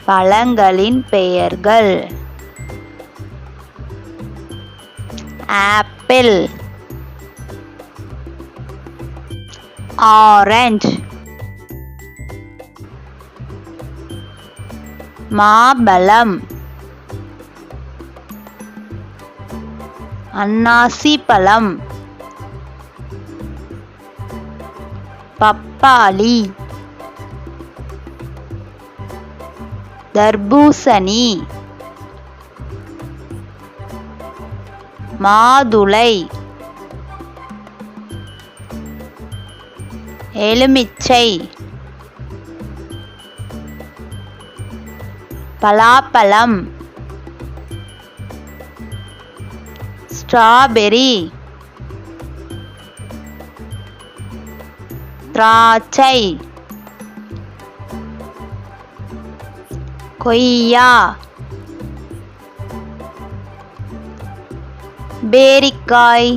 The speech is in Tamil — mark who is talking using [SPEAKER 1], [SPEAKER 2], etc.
[SPEAKER 1] பழங்களின் பெயர்கள்: ஆப்பிள், ஆரஞ்சு, மாம்பழம், அன்னாசி பழம், பப்பாளி, தர்பூசணி, மாதுளை, எலுமிச்சை, பலாப்பழம், ஸ்ட்ராபெர்ரி, திராட்சை, கொய்யா, பேரிக்காய்.